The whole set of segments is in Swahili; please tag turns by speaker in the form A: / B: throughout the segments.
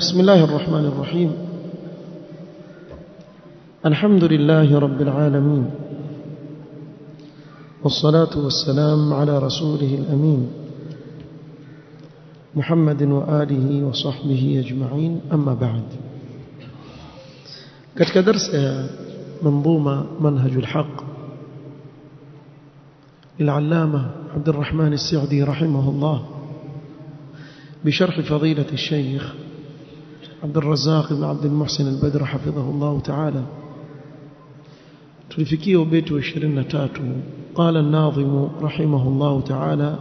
A: بسم الله الرحمن الرحيم. الحمد لله رب العالمين، والصلاة والسلام على رسوله الأمين محمد وآله وصحبه أجمعين، أما بعد. katika درس منظومة منهج الحق للعلامة عبد الرحمن السعدي رحمه الله بشرح فضيلة الشيخ عبد الرزاق بن عبد المحسن البدر حفظه الله تعالى، تلفكيه بيت 23. قال الناظم رحمه الله تعالى: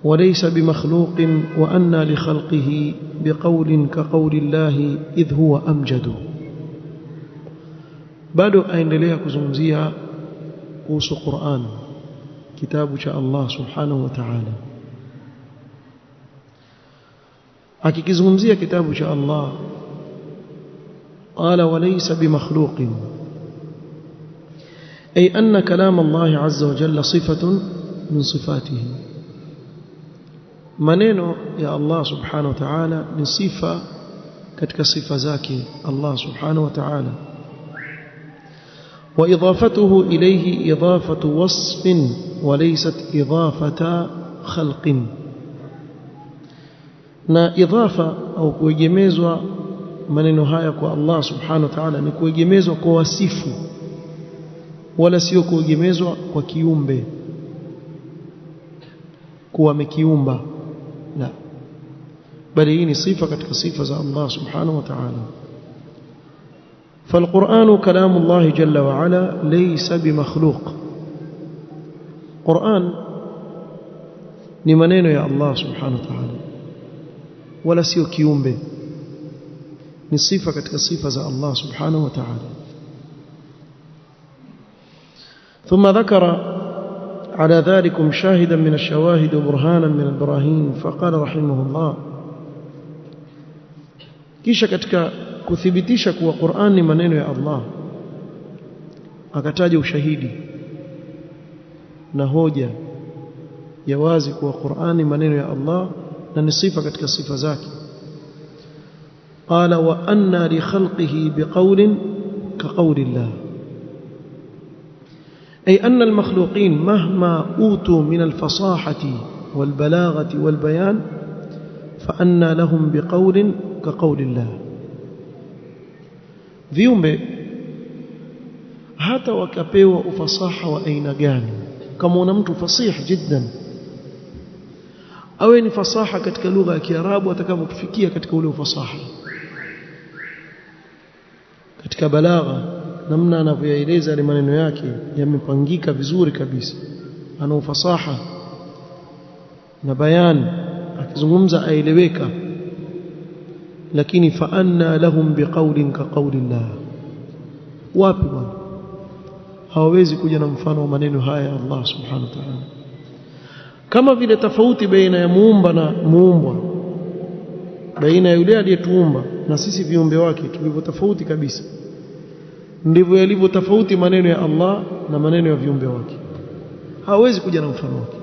A: وليس بمخلوق وأنى لخلقه بقول كقول الله إذ هو أمجد. bado aendelea kuzungumzia kuhusu Qur'an, kitabu cha Allah subhanahu wa ta'ala. akikizungumzia kitabu cha Allah, qala walaysa bimakhluqin, ay anna kalam Allah azza wa jalla sifatun min sifatihi. maneno ya Allah subhanahu wa ta'ala ni sifa katika sifa zake Allah subhanahu wa ta'ala. wa idafatuhu ilayhi idafatu wasfin wa laysat idafata khalqin. na idhafa au kuegemezwa maneno haya kwa Allah subhanahu wa ta'ala ni kuegemezwa kwa wasifu, wala sio kuegemezwa kwa kiumbe kuwa amekiumba, la, bali hii ni sifa katika sifa za Allah subhanahu wa ta'ala. فالقرآن كلام الله جل وعلا ليس بمخلوق. قرآن ni maneno ya Allah subhanahu wa ta'ala, wala sio kiumbe, ni sifa katika sifa za Allah subhanahu wa ta'ala. ثم ذكر على ذلك شاهدا من الشواهد وبرهانا من البراهين، فقال رحمه الله: kisha katika kuthibitisha kuwa Qur'an ni maneno ya Allah akataja ushahidi na hoja ya wazi kuwa Qur'an ni maneno ya Allah na ni sifa katika sifa zake. qala wa anna li khalqihi biqawlin ka qawli Allah, ay anna al makhluqin mahma utu min al fasahati wal balaghati wal bayan fa anna lahum biqawlin ka qawli Allah. viumbe hata wakapewa ufasaha wa aina gani, kama una mtu fasih jiddan, awe ni fasaha katika lugha ya Kiarabu atakapofikia katika ule ufasaha, katika balagha, namna anavyoeleza ile maneno yake yamepangika vizuri kabisa, ana ufasaha na bayan, akizungumza aeleweka. lakini fa anna lahum biqawlin ka qawli Allah, wapi bwana, hawawezi kuja na mfano wa maneno haya ya Allah subhanahu wa ta'ala. kama vile tofauti baina ya muumba na muumbwa, baina ya yule aliyetuumba na sisi viumbe wake tulivyo tofauti kabisa, ndivyo yalivyo tofauti maneno ya Allah na maneno ya viumbe wake, hawezi kuja na mfano wake.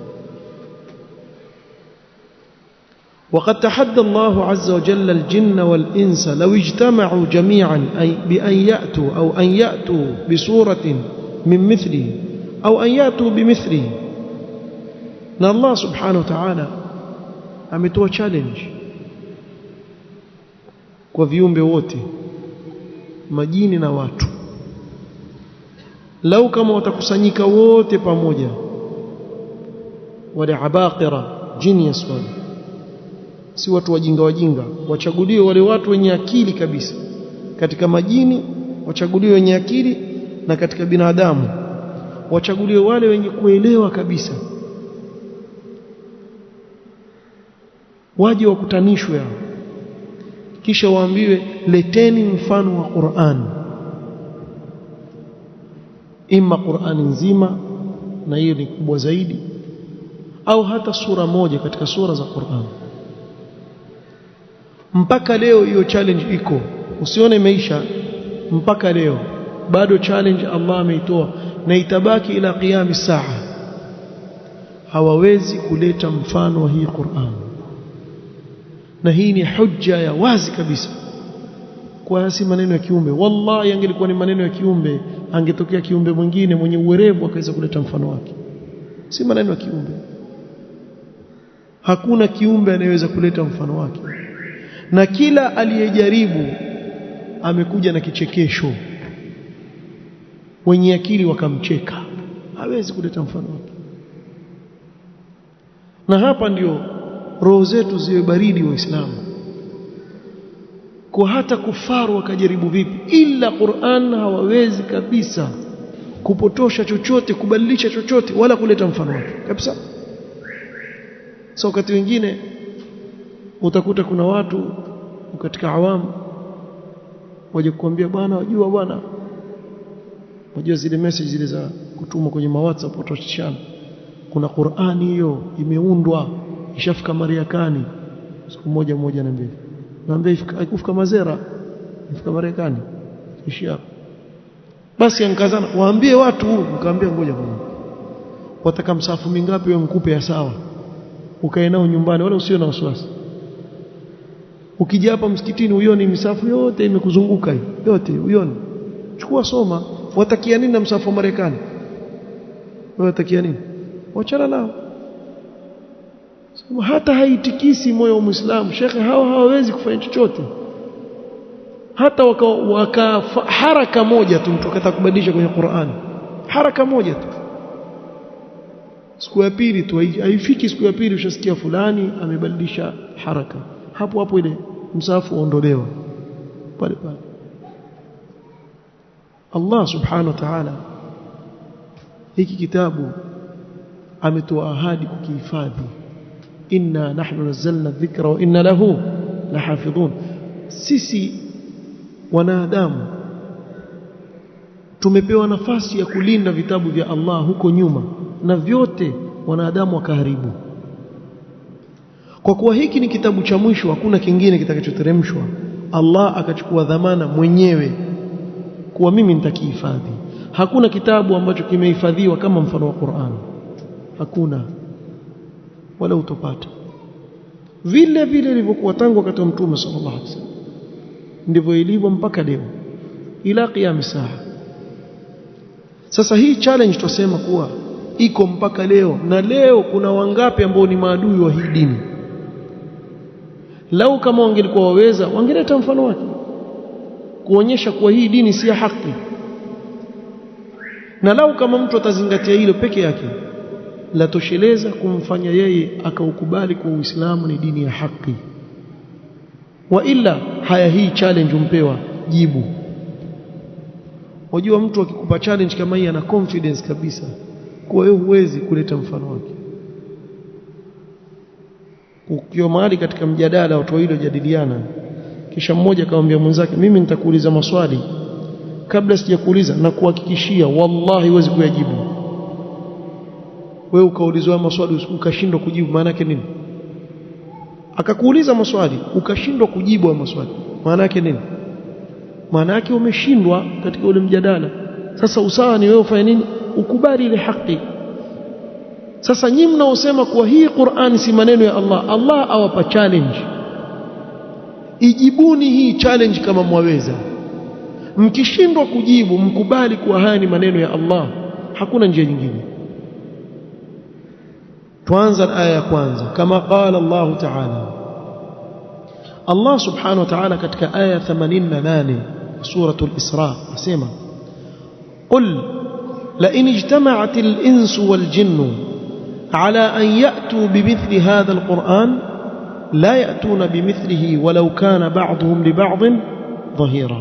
A: وقد تحدى الله عز وجل الجن والإنس لو اجتمعوا جميعا أي بأن يأتوا أو أن يأتوا بصورة من مثله أو أن يأتوا بمثله. na Allah subhanahu wa ta'ala ametoa challenge kwa viumbe wote, majini na watu. lau kama watakusanyika wote pamoja, wale abaqira, genius wale, si watu wajinga wajinga, wachaguliwe wale watu wenye akili kabisa katika majini, wachaguliwe wenye akili, na katika binadamu wachaguliwe wale wenye kuelewa kabisa, waje wakutanishwe hao, kisha waambiwe leteni mfano wa Qur'an, imma Qur'an nzima, na hiyo ni kubwa zaidi, au hata sura moja katika sura za Qur'an. mpaka leo hiyo challenge iko, usione imeisha. mpaka leo bado challenge Allah ameitoa na itabaki ila qiyam saa. hawawezi kuleta mfano wa hii Qur'an. na hii ni hujja ya wazi kabisa kwa si maneno ya kiumbe. Wallahi angelikuwa ni maneno ya kiumbe, angetokea kiumbe mwingine mwenye uwerevu akaweza kuleta mfano wake. Si maneno ya kiumbe, hakuna kiumbe anayeweza kuleta mfano wake, na kila aliyejaribu amekuja na kichekesho, wenye akili wakamcheka, hawezi kuleta mfano wake. Na hapa ndio roho zetu ziwe baridi Waislamu, kwa hata kufaru wakajaribu vipi, ila Qur'an hawawezi kabisa kupotosha chochote, kubadilisha chochote, wala kuleta mfano wake kabisa. Wakati wengine utakuta kuna watu katika awamu waje kukuambia bwana, wajua bwana, wajua zile message zile za kutuma kwenye WhatsApp watoshana, kuna Qur'ani hiyo imeundwa ishafika Marekani. Siku moja na mbili naambia ikufika Mazera, ifika Marekani, ishia basi. Ankazana waambie watu, nikamwambia ngoja bwana, wataka msafu mingapi wewe mkupe ya sawa, ukae nao nyumbani, wala usiwe na wasiwasi. Ukija hapa msikitini uione misafu yote imekuzunguka hii yote, uione, chukua soma. Watakia nini na msafu wa Marekani? Wewe watakia nini? Wachana nao. Hata haitikisi moyo wa Muislamu. Shekhe, hawawezi kufanya chochote, hata waka haraka moja tu mtu akataka kubadilisha kwenye Qur'an, haraka moja tu, siku ya pili tu, haifiki siku ya pili ushasikia fulani amebadilisha haraka, hapo hapo ile msafu uondolewa pale pale. Allah subhanahu wa ta'ala hiki kitabu ametoa ahadi kukihifadhi, inna nahnu nazzalna dhikra wa inna lahu lahafidhun. Sisi wanadamu tumepewa nafasi ya kulinda vitabu vya Allah huko nyuma, na vyote wanadamu wakaharibu. Kwa kuwa hiki ni kitabu cha mwisho, hakuna kingine kitakachoteremshwa, Allah akachukua dhamana mwenyewe kuwa mimi nitakihifadhi. Hakuna kitabu ambacho kimehifadhiwa kama mfano wa Qur'an, hakuna, wala utopata. Vile vile ilivyokuwa tangu wakati wa Mtume sallallahu alaihi wasallam, ndivyo ilivyo mpaka leo ila qiyam saa. Sasa hii challenge tusema kuwa iko mpaka leo, na leo kuna wangapi ambao ni maadui wa hii dini? Lau kama wangelikuwa waweza, wangeleta mfano wake kuonyesha kuwa hii dini si ya haki. Na lau kama mtu atazingatia hilo peke yake, la tosheleza kumfanya yeye akaukubali kwa Uislamu ni dini ya haki. Wa ila haya, hii challenge umpewa, jibu. Wajua mtu akikupa challenge kama hii ana confidence kabisa kwa wewe huwezi kuleta mfano wake. Ukiwa mahali katika mjadala watu wawili wajadiliana, kisha mmoja akamwambia mwenzake, mimi nitakuuliza maswali, kabla sijakuuliza na kuhakikishia wallahi huwezi kuyajibu. Wewe ukaulizwa maswali ukashindwa kujibu, maana yake nini? Akakuuliza maswali ukashindwa kujibu maswali, maana yake nini? Maana yake umeshindwa katika ule mjadala. Sasa usawa ni wewe ufanye nini? Ukubali ile haki. Sasa nyinyi mnaosema kuwa hii Qur'an si maneno ya Allah, Allah awapa challenge, ijibuni hii challenge kama mwaweza. Mkishindwa kujibu, mkubali kuwa haya ni maneno ya Allah, hakuna njia nyingine. Tuanza aya ya kwanza. Kama qala Allah ta'ala, Allah subhanahu wa ta'ala katika aya 88 suratul Isra asema, qul la in ijtama'atil insu wal jinnu ala an ya'tu bimithli hadha alquran la ya'tuna bimithlihi walau kana ba'dhum li ba'dhin dhahira.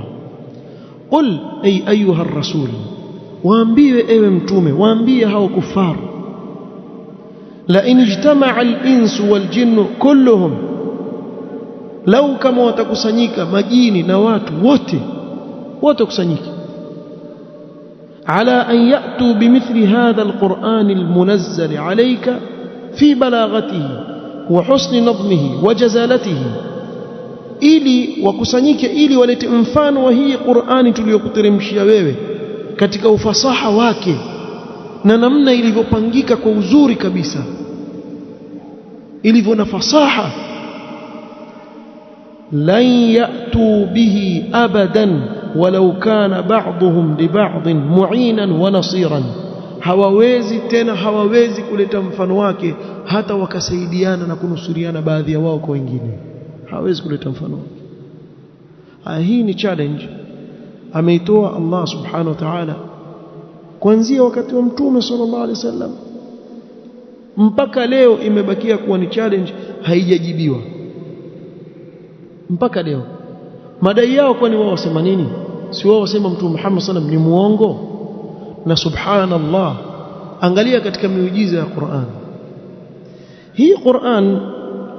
A: Qul ay ayuha ar-rasul, waambie ewe mtume, waambie hao kufaru, la in ijtama'a al-insu wal jinnu kulluhum, lau kama watakusanyika majini na watu wote kusanyika, ala an ya'tu bimithli hadha al-Qur'an al-munazzal alayka fi balaghatihi wa husni nadhmihi wa jazalatihi, ili wakusanyike ili walete mfano wa hii Qur'ani tuliyokuteremshia wewe katika ufasaha wake na namna ilivyopangika kwa uzuri kabisa, ilivyo na fasaha. lan ya'tu bihi abadan walau kana ba'dhum li ba'dhin mu'inan wa nasiran, hawawezi kuleta mfano wake hata wakasaidiana na kunusuriana baadhi ya wao kwa wengine, hawawezi kuleta mfano wake. Hii ni challenge ameitoa Allah subhanahu wa ta'ala kuanzia wakati wa Mtume sallallahu alaihi wasallam mpaka leo, imebakia kuwa ni challenge, haijajibiwa mpaka leo. Madai yao kwani wao wasema nini? Si wao wasema Mtume Muhammad sallallahu alaihi wasallam ni muongo? Na subhanallah, angalia katika miujiza ya Qur'an. Hii Qur'an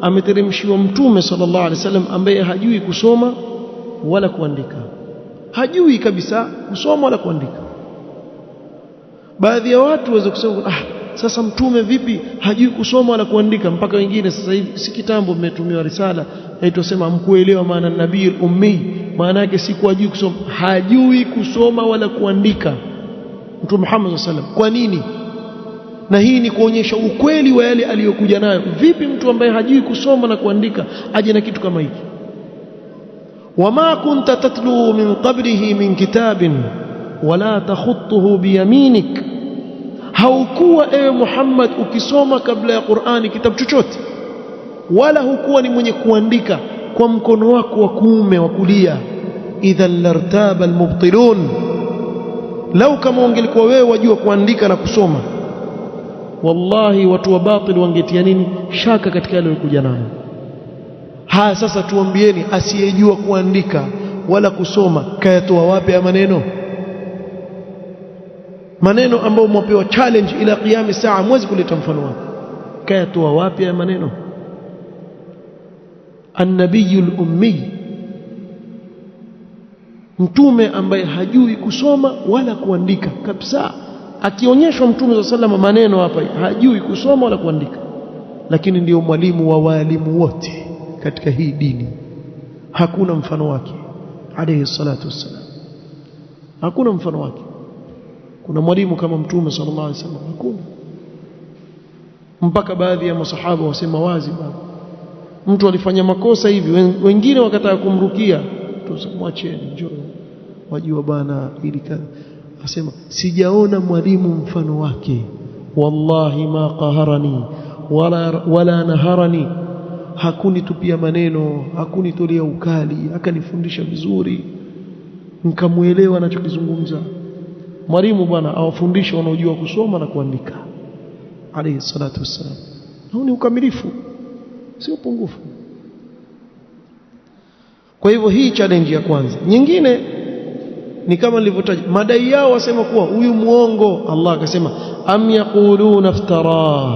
A: ameteremshiwa Mtume sallallahu alaihi wasallam ambaye hajui kusoma wala kuandika, hajui kabisa kusoma wala kuandika. Baadhi ya watu waweza kusema sasa Mtume vipi hajui kusoma wala kuandika? Mpaka wengine sasa hivi, si kitambo mmetumiwa risala inaitosema mkuelewa maana nabii ummi, maana yake si kwa hajui kusoma, hajui kusoma wala kuandika Mtume Muhammad sallallahu alaihi wasallam. Kwa nini? Na hii ni kuonyesha ukweli wa yale aliyokuja nayo. Vipi mtu ambaye hajui kusoma na kuandika aje na kitu kama hiki? wama kunta tatlu min qablihi min kitabin wala takhutuhu biyaminik, haukuwa ewe Muhammad ukisoma kabla ya Qur'ani kitabu chochote, wala hukuwa ni mwenye kuandika kwa mkono wako wa kuume wa kulia. idhan lartaba almubtilun, lau kama ungelikuwa wewe wajua kuandika na kusoma, wallahi watu wa batil wangetia nini? Shaka katika yale walikuja nayo. Sasa tuambieni, asiyejua kuandika wala kusoma kayatoa wapi ya maneno ambayo mwapewa challenge ila qiyam saa, mwezi kuleta mfano wake, kayatoa wapi ya maneno? An-nabiyul ummi, mtume ambaye hajui kusoma wala kuandika kabisa. Akionyeshwa Mtume sallallahu alaihi wasallam maneno hapa, hajui kusoma wala kuandika, lakini ndio mwalimu wa walimu wote katika hii dini. Hakuna mfano wake alayhi salatu wassalam, hakuna mfano wake. Kuna mwalimu kama Mtume sallallahu alaihi wasallam? Hakuna. Mpaka baadhi ya masahaba wasema wazi, baba mtu alifanya makosa hivi, wengine wakataka kumrukia, tusimwacheni, njoo wajua bana ili kadha. Asema sijaona mwalimu mfano wake, wallahi ma qaharani wala naharani, hakunitupia maneno, hakunitolea ukali, akanifundisha vizuri nikamuelewa anachokizungumza. Mwalimu bwana awafundisha wanaojua kusoma na kuandika alayhi salatu wassalam. Huu ni ukamilifu, sio upungufu. Kwa hivyo hii challenge ya kwanza. Nyingine ni kama nilivyotaja, madai yao wasema kuwa huyu muongo. Allah akasema am yaquluna iftara,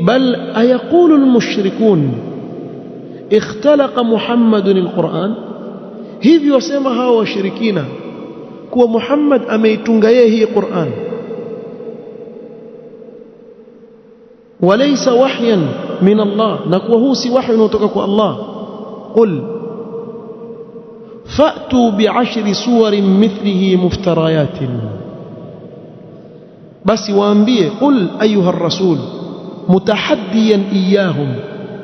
A: bal ayaqulu almushrikun ikhtalaqa Muhammadun alquran. Hivi wasema hao washirikina kuwa Muhammad ameitunga yeye hii Qur'an, walaysa wahyan min Allah, na kuwa huu si wahyi unaotoka kwa Allah. qul fa'tu bi'ashri suwarin mithlihi muftarayatin, basi waambie, qul ayuha rasul mutahaddiyan iyahum,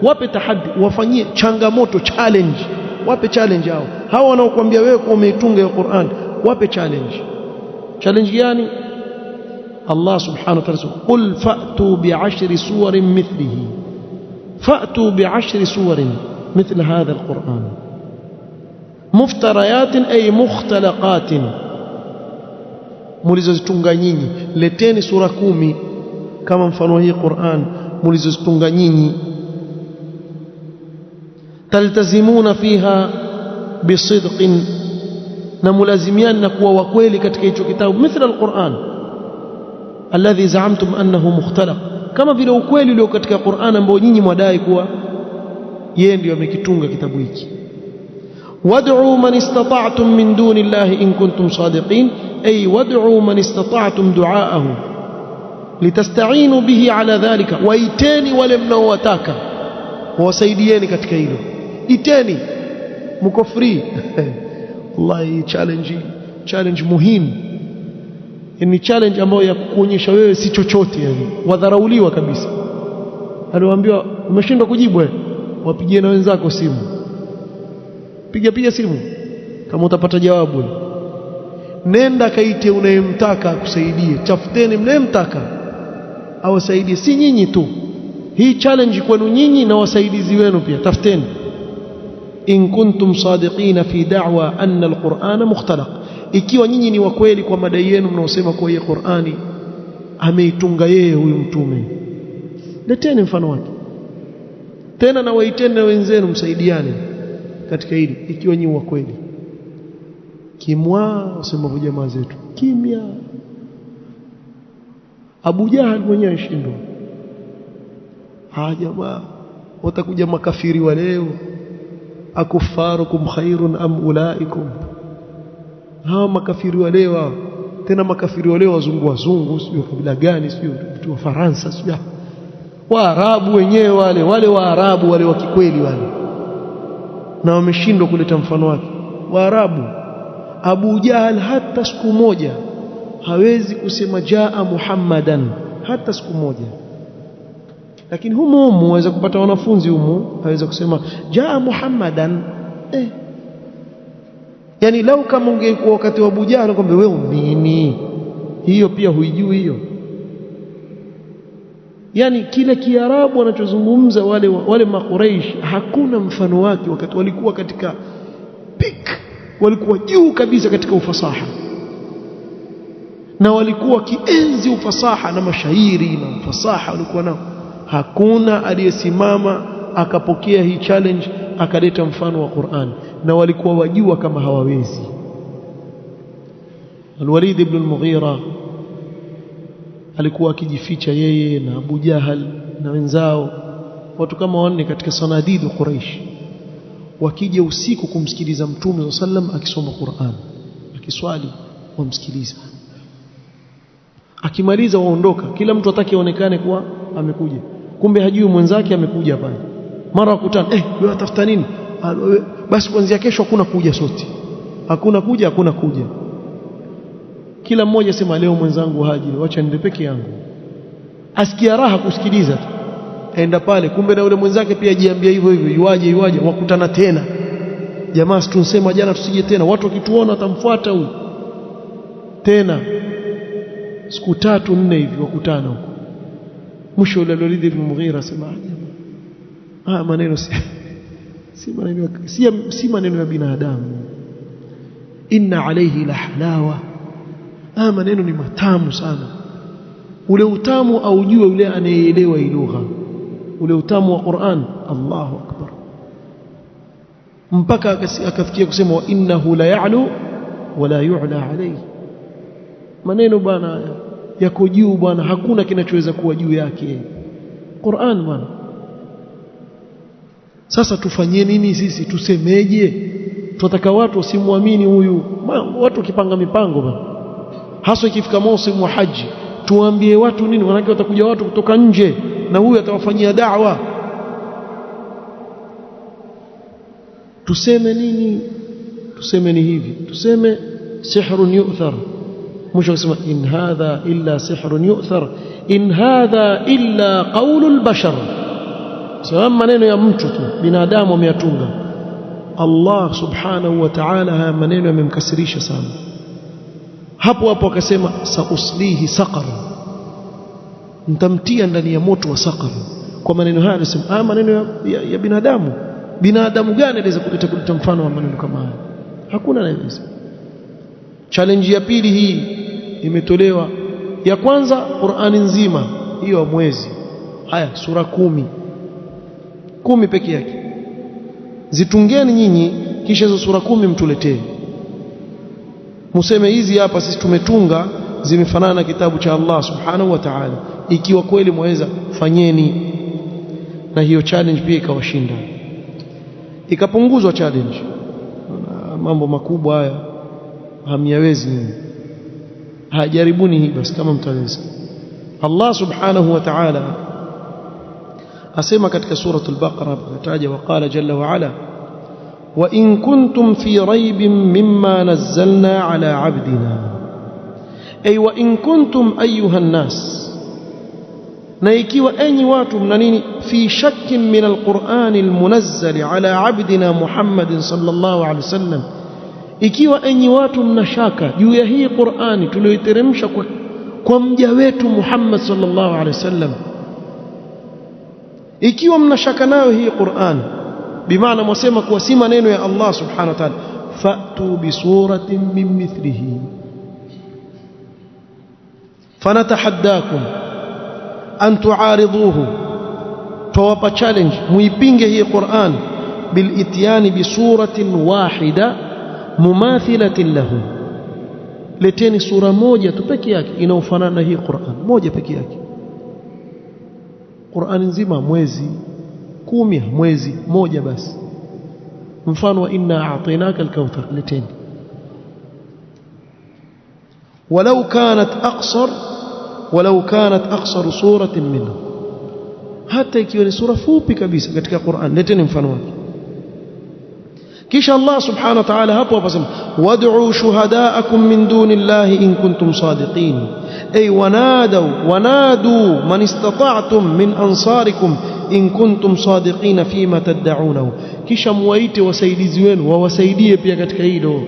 A: wape tahaddi, wafanyie changamoto, challenge, wape challenge hao wanaokuambia wewe kwa umeitunga hiyo Qur'an, wape challenge. Challenge gani? Allah subhanahu wa ta'ala, qul fa'tu bi'ashri suwarin mithlihi, fa'tu bi'ashri suwarin مثل هذا القرآن مفتريات أي مختلقات, mulizozitunga nyinyi, leteni sura 10 kama mfano hii Qur'an mulizozitunga nyinyi. taltazimuna fiha bisidqin, na mulazimiana na kuwa wakweli katika hicho kitabu. mithla alquran alladhi zaamtum annahu mukhtalaq, kama vile ukweli ulio katika Qur'an ambao nyinyi mwadai kuwa yeye ndio amekitunga kitabu hiki. wad'u man istata'tum min duni Allahi in kuntum sadiqin, ay wad'u man istata'tum du'aahu litasta'inu bihi ala dhalika, waiteni wale mnaowataka wasaidieni katika hilo, iteni, mko free. Wallahi challenge muhimu, ni challenge ambayo ya kuonyesha wewe si chochote, yani wadharauliwa kabisa. Aliwaambiwa umeshindwa kujibu wewe, wapigie na wenzako simu, piga simu kama utapata jawabu. Nenda kaite unayemtaka akusaidie, tafuteni mnayemtaka awasaidie, si nyinyi tu. Hii challenge kwenu nyinyi na wasaidizi wenu pia, tafuteni. In kuntum sadiqina fi da'wa anna alqur'ana mukhtalaq, ikiwa nyinyi ni wakweli kwa madai yenu mnaosema kwa hii Qur'ani ameitunga yeye huyu mtume, leteni mfano wake tena, na waiteni na wenzenu msaidiane katika hili, ikiwa nyinyi wakweli. Kimwa wasema kwa jamaa zetu kimya. Abu Jahal mwenyewe shindwa. Jamaa watakuja makafiri wa leo, akufarukum khairun am ulaikum, hawa makafiri wa leo. Tena makafiri wa leo wazungu sio kabila gani, sio watu wa Faransa, sio Waarabu wenyewe, wale Waarabu wale wa kikweli wale, na wameshindwa kuleta mfano wake. Waarabu, Abu Jahal hata siku moja hawezi kusema jaa Muhammadan, hata siku moja. Lakini humu waweza kupata wanafunzi haweza kusema jaa Muhammadan. Yani lau kama ungekuwa wakati wa Abu Jahal kwamba wewe nini, hiyo pia huijui hiyo. Yani kile Kiarabu wanachozungumza wale Makuraish hakuna mfano wake, wakati walikuwa katika peak, walikuwa juu kabisa katika ufasaha, na walikuwa kienzi ufasaha na mashairi na ufasaha walikuwa nao. Hakuna aliyesimama akapokea hii challenge akaleta mfano wa Qur'an, na walikuwa wajua kama hawawezi. Al-Walid ibn al-Mughira alikuwa akijificha yeye na Abu Jahal na wenzao, watu kama wanne katika sanadidu Quraish, wakija usiku kumsikiliza Mtume sallam akisoma Qur'an, akiswali wamsikiliza, akimaliza waondoka. Kila mtu ataki aonekane kuwa amekuja, kumbe hajui mwenzake amekuja pale. Mara wakutana, wewe tafuta nini? Basi kuanzia kesho hakuna kuja sote, hakuna kuja. Kila mmoja sema leo mwenzangu haji, wacha nende peke yangu. Asikia raha kusikiliza tu, aenda pale, kumbe na yule mwenzake pia ajiambia hivyo, yuaje. Wakutana tena, jamaa tunsema jana tusije tena, watu wakituona watamfuata huyu tena. Siku 3-4 hivi wakutana huko. Mwisho yule Walid ibn Mughira sema maneno si maneno ya binadamu, inna alayhi la halawa. Maneno ni matamu sana. Ule utamu aujue ule anayeelewa hii lugha, ule utamu wa Qur'an. Allahu akbar, mpaka akafikia kusema wa innahu la ya'lu wa la yu'la alayhi. Maneno bwana yako juu bwana, hakuna kinachoweza kuwa juu yake Qur'an bwana. Sasa tufanyie nini sisi? Tusemeje? Tunataka watu wasimwamini huyu. Watu wakipanga mipango bwana, hasa ikifika msimu wa haji, tuambie watu nini? Wanake watakuja watu kutoka nje na huyu atawafanyia da'wa. Tuseme nini? Tuseme ni hivi, tuseme sihrun yu'thar. Mwisho kusema in hadha illa sihrun yu'thar, in hadha illa qawlul bashar. Sawa, maneno ya mtu tu, binadamu ameyatunga. Allah subhanahu wa ta'ala haya maneno yamemkasirisha sana. Hapo akasema sauslihi saqar, nitamtia ndani ya moto wa saqar. Kwa maneno haya anasema maneno ya binadamu. Binadamu gani anaweza kuleta mfano wa maneno kama haya? Hakuna anayeweza. Challenge ya pili hii imetolewa. Ya kwanza Qur'ani nzima hiyo mwezi, haya sura 10 peke yake zitungeni nyinyi, kisha hizo sura 10 mtuletee, museme hizi hapa sisi tumetunga, zimefanana na kitabu cha Allah subhanahu wa ta'ala. Ikiwa kweli mwaweza, fanyeni. Na hiyo challenge pia ikawashinda, ikapunguzwa challenge. Mambo makubwa haya hamyawezi nyinyi, hajaribuni hii basi kama mtaweza. Allah subhanahu wa ta'ala asema katika suratul Baqara, ataja waqala jalla wa ala wa in kuntum fi raibin mimma nazzalna ala abdina, ay wa in kuntum ayuha an-nas, na ikiwa enyi watu mna nini fi shakkin min alqur'ani almunazzal ala abdina Muhammadin sallallahu alaihi wasallam, ikiwa enyi watu mna shaka juu ya hii Qur'ani tuliyoiteremsha kwa mja wetu Muhammad sallallahu alaihi wasallam, ikiwa mna shaka nayo hii Qur'an, bimaana mwasema kuwa si maneno ya Allah subhanahu wa ta'ala, fa'tu bi suratin min mithlihi fanatahaddakum an tu'ariduhu, tawapa challenge muipinge hii Qur'an bil ityani bi suratin wahida mumathilatin lahu, leteni sura moja tu peke yake inaofanana na hii Qur'an, moja peke yake. Qur'an nzima mwezi 10, mwezi moja basi, mfano wa inna a'tainaka al-kauthar, leteni walau kanat aqsar suratin minhu, hata ikiwa ni sura fupi kabisa katika Qur'an, leteni mfano wake. kisha Allah subhanahu wa ta'ala hapo apasema wad'u shuhadaakum min dunillahi in kuntum sadiqin, ay wanadu man istata'tum min ansarikum in kuntum sadiqin fima tad'unahu, kisha muwaite wasaidizi wenu wawasaidie pia katika hilo,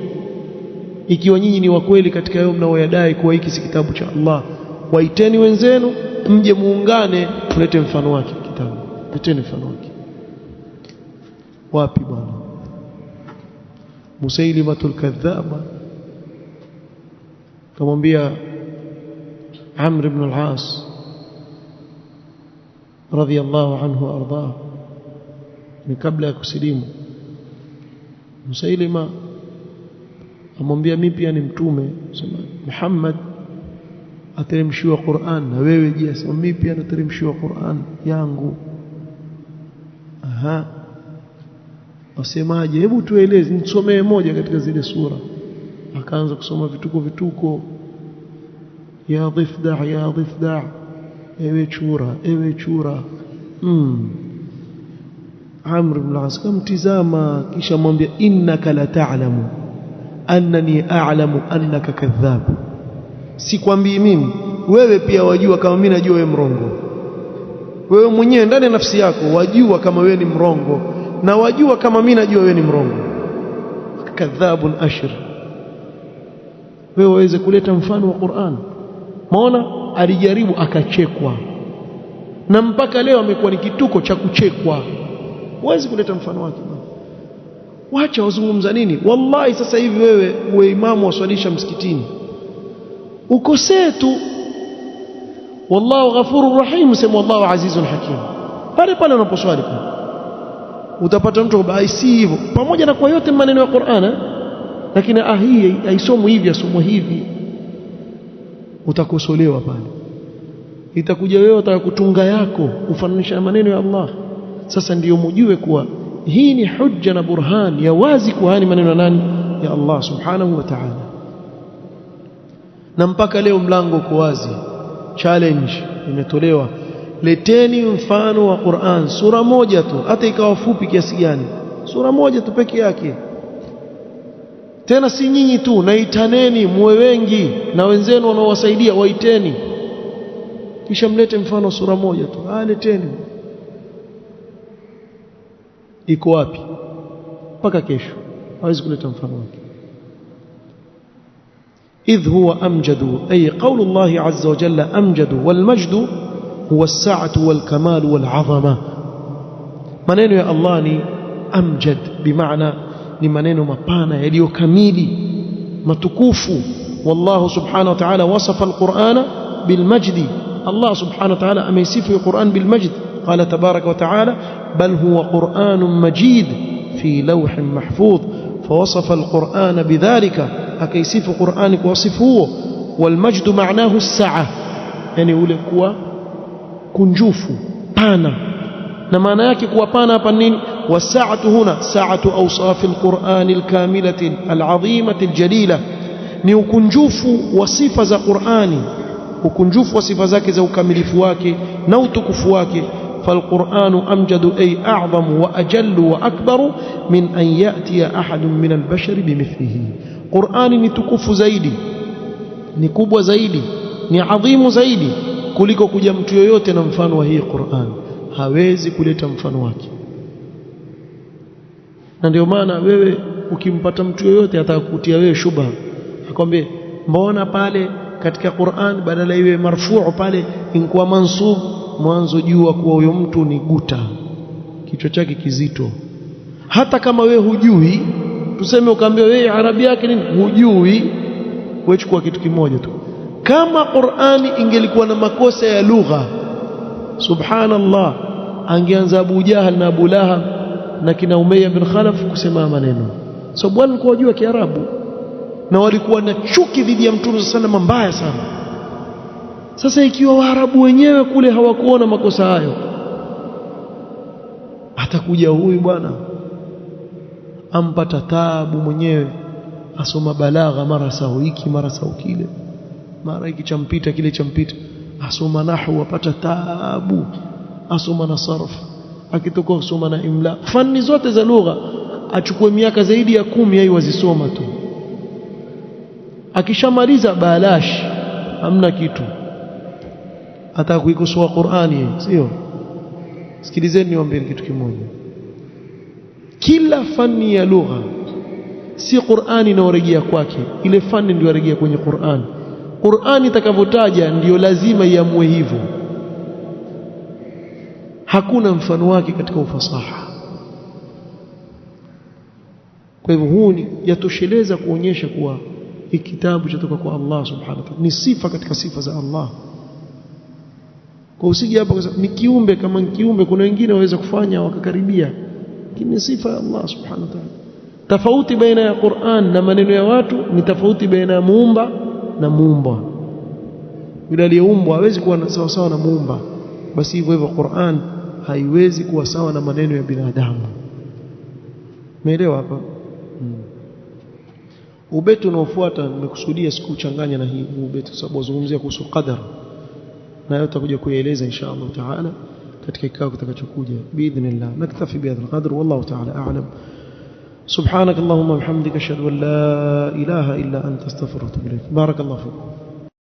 A: ikiwa nyinyi ni wa kweli katika hayo mnaoyadai kuwa hiki si kitabu cha Allah. Waiteni wenzenu mje muungane, tulete mfano wake kitabu, leteni mfano wake. Wapi bwana Musailimatul kadhaba kamwambia Amr ibn al-As radhiyallahu anhu arda, ni kabla ya kusilimu. Musailima amwambia mimi pia ni mtume, sema Muhammad ateremshiwa Qur'an na wewe je? Sema mimi pia nateremshiwa Qur'an yangu. Aha, wasemaje? Hebu tueleze, nisomee moja katika zile sura. Akaanza kusoma vituko, ya dhifda, ewe chura. Amr ibn al-As kamtizama, kisha mwambia innaka la ta'lamu annani a'lamu annaka kadhab, sikwambii mimi, wewe pia wajua kama mimi najua wewe mrongo. Wewe mwenyewe ndani ya nafsi yako wajua kama wewe ni mrongo, na wajua kama mimi najua wewe ni mrongo. Kadhabun ashir. Wewe waweze kuleta mfano wa Qur'an? Maona alijaribu akachekwa, na mpaka leo amekuwa ni kituko cha kuchekwa. Huwezi kuleta mfano wake bwana. Wacha wazungumza nini? Wallahi sasa hivi wewe uwe imamu waswalisha msikitini, ukosee tu wallahu ghafurur rahim, sema wallahu azizun hakim, pale pale unaposwali utapata mtu baisi hivyo, pamoja na kwa yote maneno ya Qur'an, lakini hii haisomo hivi, asomwa hivi, utakosolewa pale. Itakuja wewe utakutunga yako ufananisha maneno ya Allah. Sasa ndiyo mjue kuwa hii ni hujja na burhan ya wazi kuwa ni maneno ya nani? Ya Allah subhanahu wa ta'ala. Na mpaka leo mlango uko wazi, challenge imetolewa, leteni mfano wa Qur'an, sura moja tu, hata ikawa fupi kiasi gani, sura moja tu peke yake. Tena si nyinyi tu, naitaneni muwe wengi, na wenzenu wanaowasaidia waiteni, kisha mlete mfano sura moja tu. Leteni. Iko wapi? Mpaka kesho hawezi kuleta mfano wake. idh huwa amjadu, ay qawlu Allah azza wa jalla amjadu, wal majdu huwa as-sa'atu wal kamalu wal 'azama. Maneno ya Allah ni amjad, bimaana ni maneno mapana yaliyokamili matukufu. Wallahu subhanahu wa ta'ala wasafa al-Qur'ana bil majdi, Allah subhanahu wa ta'ala ameisifu al-Qur'an bil majd. قال تبارك وتعالى بل هو قرآن مجيد في لوح محفوظ، فوصف القرآن بذلك، أكيسف قرآنك وصفه. والمجد معناه السعة، يعني ولكوا كنجوف بانا، نمانا yake kuwa pana hapa nini? والسعة هنا سعة أوصاف القرآن الكاملة العظيمة الجليلة، ni ukunjufu wa sifa za Qur'ani, ukunjufu wa sifa zake za ukamilifu wake na utukufu wake. فالقرآن أمجد أي أعظم وأجل وأكبر من أن يأتي أحد من البشر بمثله. قرآن نتكف زيدي، نكب زيدي، نعظيم زيدي، kuliko kuja mtu yoyote na mfano wa hii Qur'an. Hawezi kuleta mfano wake. Na ndio maana wewe ukimpata mtu yoyote atakutia wewe shubha, akwambie mbona pale katika Qur'an badala iwe marfuu pale inkuwa mansub, mwanzo jua kuwa huyo mtu ni guta, kichwa chake kizito. Hata kama wewe hujui, tuseme ukaambia wewe Arabi yake nini hujui, wewe chukua kitu kimoja tu. Kama Qur'ani ingelikuwa na makosa ya lugha, subhanallah, angeanza Abu Jahal na Abu Lahab na kina Umayya bin Khalaf kusema maneno, sababu wao walikuwa wajua Kiarabu na walikuwa na chuki dhidi ya Mtume sallallahu alayhi mbaya sana. Sasa ikiwa Waarabu wenyewe kule hawakuona makosa hayo, atakuja huyu bwana ampata taabu mwenyewe, asoma balagha mara sawa hiki mara sawa kile, mara hiki champita kile champita, asoma nahwu apata taabu, asoma na sarf, akitoka kusoma na imla, fani zote za lugha achukue miaka zaidi ya 10 yeye wazisoma tu. Akishamaliza balash hamna kitu, hata kuikosoa Qur'ani, sio? Sikilizeni niwaambie kitu kimoja, kila fani ya lugha si Qur'ani inaorejea kwake, ile fani ndio yarejea kwenye Qur'ani. Qur'ani itakavyotaja ndio lazima iamue hivyo, hakuna mfano wake katika ufasaha. Kwa hivyo huu yatosheleza kuonyesha kuwa hiki kitabu chatoka kwa Allah subhanahu wa ta'ala, ni sifa katika sifa za Allah. Kwa usije hapa ni kiumbe, kama kiumbe kuna wengine waweza kufanya wakakaribia, lakini sifa ya Allah subhanahu wa ta'ala. Tofauti baina ya Qur'an na maneno ya watu ni tofauti baina ya muumba na muumbwa. Yule aliyeumbwa hawezi kuwa sawa sawa na muumba, basi hivyo hivyo Qur'an haiwezi kuwa sawa na maneno ya binadamu. Umeelewa hapa? Ubeti unaofuata nimekusudia sikuchanganya na hii ubeti, sababu wazungumzia kuhusu qadar, na yote tutakuja kuieleza insha Allah taala katika kikao kitakachokuja biidhnillah. Naktafi bihadha alqadr, wallahu taala a'lam. سبحانك اللهم وبحمدك اشهد ان لا اله الا انت استغفرك واتوب اليك. بارك الله فيكم.